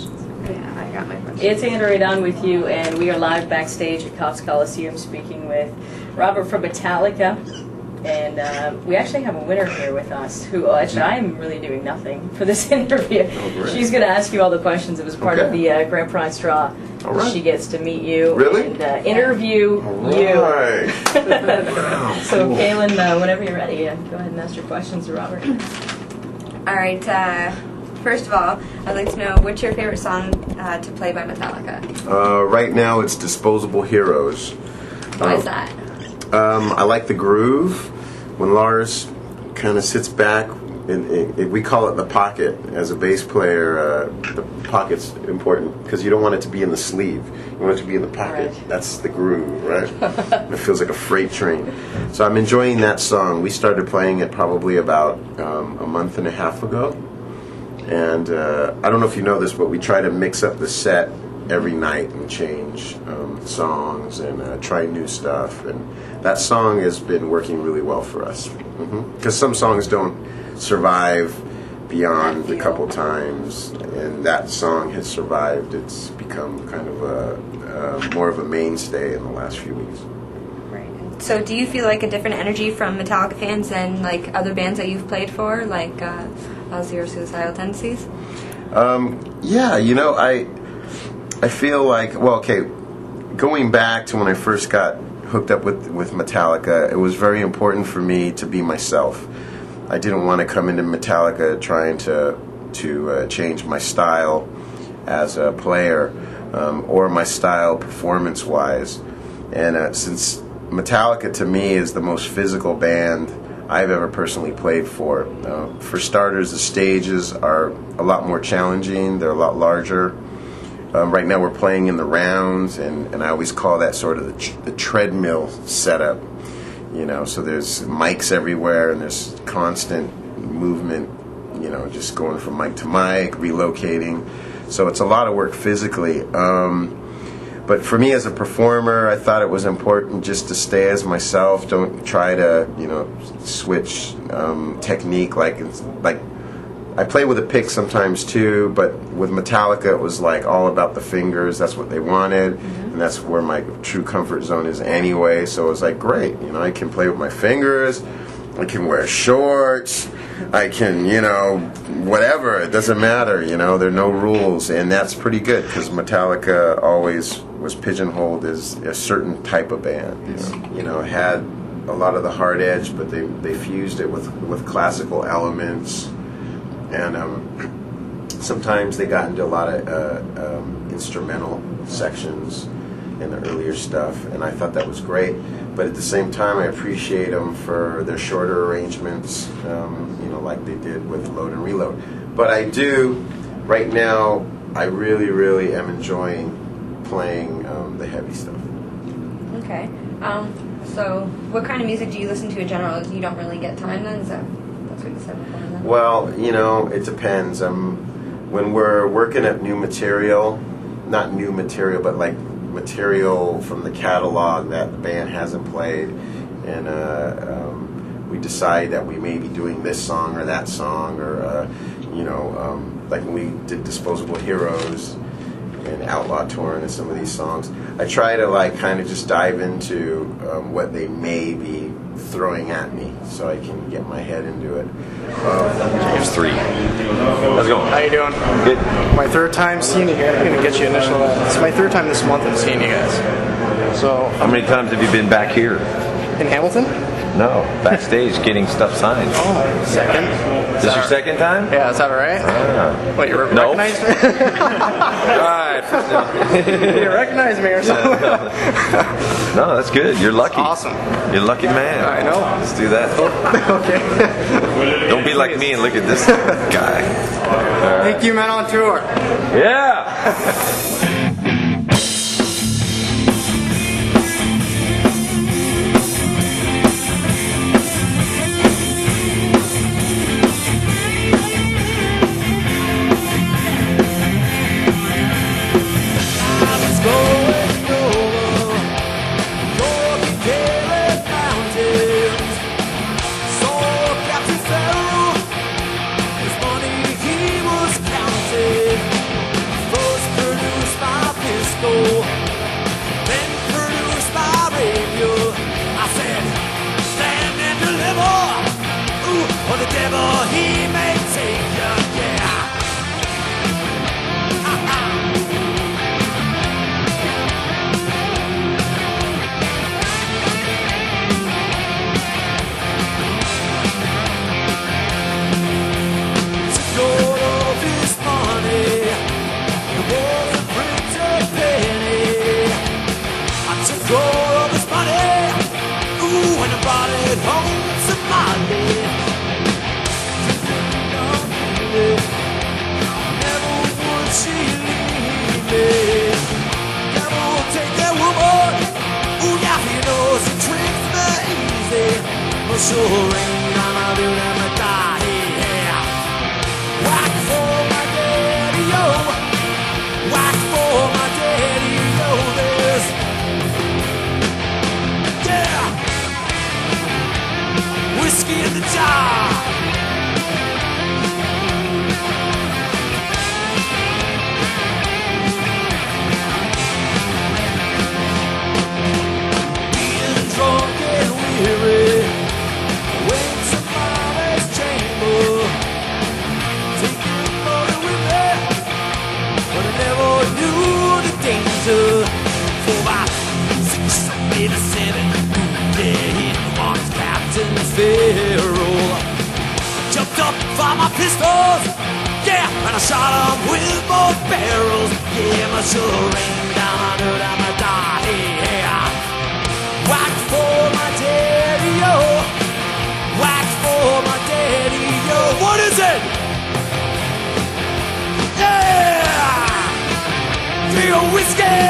questions. Yeah, I got my question. It's Android on with you, and we are live backstage at Cox Coliseum speaking with Robert from Metallica. And we actually have a winner here with us who, actually, I'm really doing nothing for this interview. Oh, great. She's going to ask you all the questions. It was part of the Grand Prize draw. All right. She gets to meet you Really? and interview Right. you. Wow, So, cool. Kaylin, whenever you're ready, go ahead and ask your questions to Robert. All right. First of all, I'd like to know what's your favorite song to play by Metallica? Right now it's Disposable Heroes. Why is that? I like the groove when Lars kind of sits back. We call it the pocket. As a bass player, the pocket's important because you don't want it to be in the sleeve. You want it to be in the pocket. Right. That's the groove, right? It feels like a freight train. So I'm enjoying that song. We started playing it probably about a month and a half ago. And I don't know if you know this, but we try to mix up the set every night and change songs and try new stuff. And that song has been working really well for us. Because some songs don't survive beyond a couple times, and that song has survived. It's become kind of more of a mainstay in the last few weeks. Right. So, do you feel like a different energy from Metallica fans than like other bands that you've played for, like Ozzy or Suicidal Tendencies? Yeah, you know, I feel like, well, okay, going back to when I first got hooked up with Metallica, it was very important for me to be myself. I didn't want to come into Metallica trying to change my style as a player or my style performance-wise. And since Metallica to me is the most physical band I've ever personally played for. For starters, the stages are a lot more challenging. They're a lot larger. Right now we're playing in the rounds, and I always call that sort of the treadmill setup. You know, so there's mics everywhere, and there's constant movement, you know, just going from mic to mic, relocating. So it's a lot of work physically. But for me as a performer, I thought it was important just to stay as myself. Don't try to, you know, switch technique. Like I play with a pick sometimes too, but with Metallica it was like all about the fingers. That's what they wanted, and that's where my true comfort zone is anyway. So it was like, great, you know, I can play with my fingers, I can wear shorts, I can, you know, whatever, it doesn't matter, you know, there are no rules, and that's pretty good because Metallica always was pigeonholed as a certain type of band. You know, had a lot of the hard edge, but they fused it with classical elements. And sometimes they got into a lot of instrumental sections in the earlier stuff, and I thought that was great. But at the same time, I appreciate them for their shorter arrangements, you know, like they did with Load and Reload. But I do, right now, I really, really am enjoying playing the heavy stuff. Okay. So, what kind of music do you listen to in general? You don't really get time then? That's what you said before. Then? Well, you know, it depends. When we're working at new material, not new material, but like material from the catalog that the band hasn't played, and we decide that we may be doing this song or that song, or you know, like when we did Disposable Heroes and Outlaw Torn and some of these songs, I try to like kind of just dive into what they may be throwing at me so I can get my head into it. Here's 3. How's it going? How you doing? Good. My third time seeing you guys. I'm going to get you initial. It's my third time this month of seeing you guys. So How many times have you been back here? in Hamilton? No, backstage getting stuff signed. Oh, second. Is this your second time? Yeah, is that all right? Ah. What, you No. recognize me? Alright. You recognize me or something? No, that's good. You're lucky. Awesome. You're a lucky man. I know. Let's do that. Okay. Don't be like me and look at this guy. Thank you, MetOnTour. Yeah! His money he was counting. sure rain on a dude and my daddy, yeah. Whack for my daddy, yo. Whack for my daddy, yo. There's, yeah, whiskey in the jar. Being drunk and weary, wake somebody's chamber. Taking money with me, but I never knew the danger. 4 by 6, 8, 7, yeah, hit marks Captain Farrell. Jumped up for my pistols, yeah, and I shot 'em with both barrels. Yeah, my sure rain down under my daddy, yeah. Whack for my daddy, yo. Whack for my daddy, yo. What is it? Yeah! Drink a whiskey!